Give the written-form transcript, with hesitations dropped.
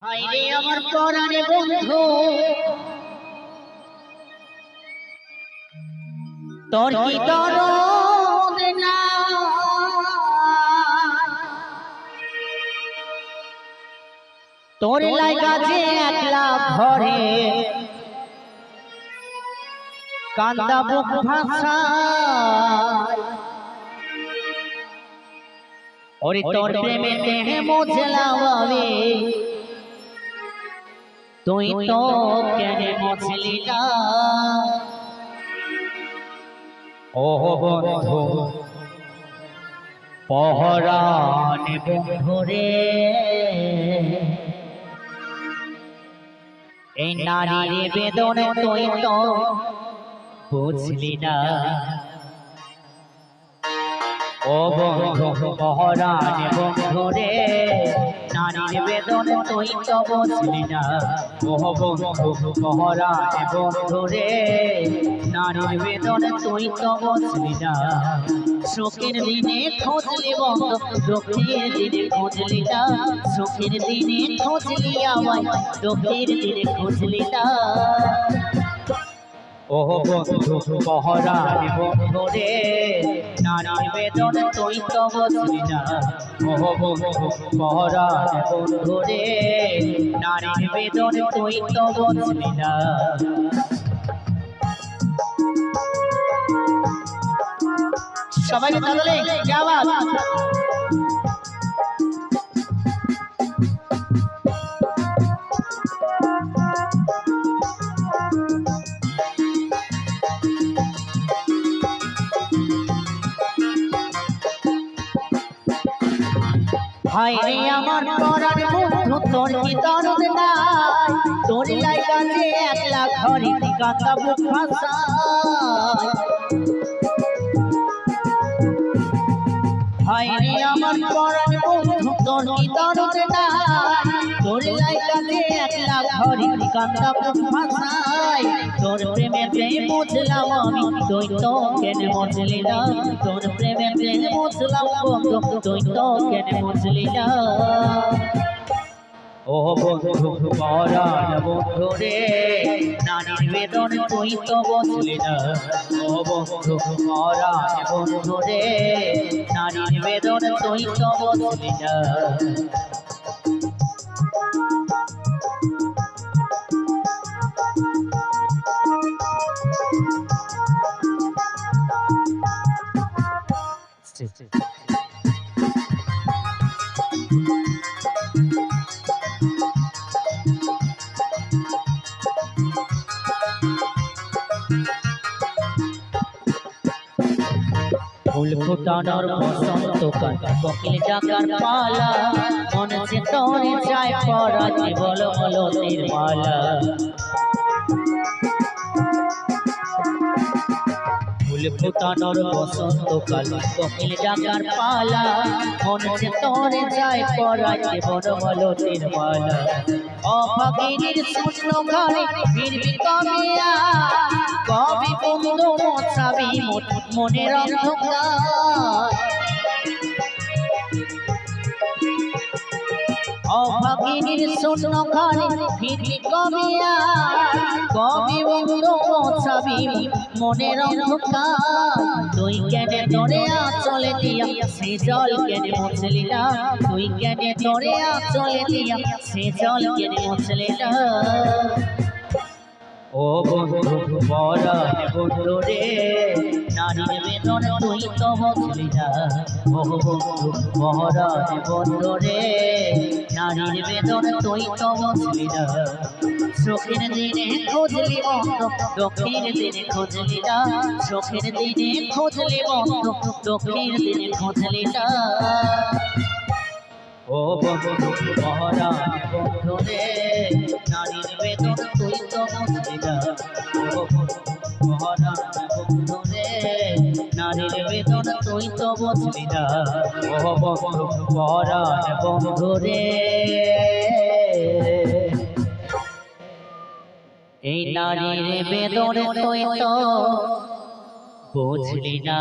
হায়রে আমার পরাণে বন্ধু, তোর কি দরদ না? তোর লাগা যে একলা ঘরে কান্দা বুক ভাষায়, ওরে তোর প্রেমেতে মোজলাওয়াবে তুই তো কেন মজলি না? ও বন্ধু পহরানে বন্ধু রে, এই নারীর বেদনে তুই তো বুঝলি না। ও বন্ধু পহরানে বন্ধু রে, নারীর বেদনে তুই তো বুঝলি না। ও বন্ধু পহরানে বন্ধু রে, নারীর বেদনে তুই তো বুঝলি না। সুখের দিনে খোঁজলি বন্ধু, দুঃখের দিনে খুঁজলি না। সুখের দিনে খুঁজলি আমায়, দুঃখের দিনে খুঁজলি না। ও বন্ধু পহরানে বন্ধু রে, নারীর বেদনে তুই তো বুঝলি না। ও বন্ধু পহরানে বন্ধু রে, নারীর বেদনে তুই তো বুঝলি না। সবাইকে তাহলে কি আওয়াজ? হায়রে আমার পরাণ বন্ধু, তোর কি দরদ নাই? তোর লাগা যে একলা ঘরে কান্দা বুক ভাষায়, হায়রে আমার পরাণ বন্ধু, তোর কি দরদ নাই? তোর লাগা যে একলা ঘরে কান্দা বুক ভাষায়, তোর প্রেমেতে বুঝলাম আমি তুই তো কেন বুঝলি না। তোর প্রেমেতে বুঝলাম বন্ধু, তুই তো কেন বুঝলি না। ও বন্ধু পরাণ বন্ধু রে, নারীর বেদনে তুই তো বুঝলি না। ও বন্ধু পরাণ বন্ধু রে, নারীর বেদনে তুই তো বুঝলি না। ফুল ফুটানোর বসন্তকাল, কোকিল ডাকার পালা, মনে যে তোরে চায় পরাতে বল বলো নির্মালা। ফুল ফুটানোর বসন্তকাল, কোকিল ডাকার পালা, মনে যে তোরে চায় পরাতে বল বলো নির্মালা। অভাগিনীর শূন্য ঘরে ফিরবি কবে আর, কবে বন্ধু মোছাবি মনের অন্ধকার। অভাগিনীর শূন্য ঘরে ফিরবি কবে আর, কবে বন্ধু মোছাবি মনের অন্ধকার। তুই কেন তোরে আঁচলে দিয়া সে জল কেন মুছলি না? তুই কেন তোরে আঁচলে দিয়া সে জল কেন মুছলি না? ও বন্ধু পরাণ বন্ধু রে, নারীর বেদনে তুই তো বুঝলি না। ও বন্ধু পরাণ বন্ধু রে, নারীর বেদনে তুই তো বুঝলি না। সুখের দিনে খুঁজলি বন্ধু, দুঃখের দিনে খুঁজলি না। সুখের দিনে খুঁজলি বন্ধু, দুঃখের দিনে খুঁজলি না। ও বন্ধু পরাণ বন্ধু রে, নারীর বেদনে তুই তো বুঝলি না। ও বন্ধু পরাণ বন্ধু রে, নারীর বেদনে তুই তো বুঝলি না। ও বন্ধু পরাণ বন্ধু রে, এই নারীর বেদনে তুই তো বুঝলি না।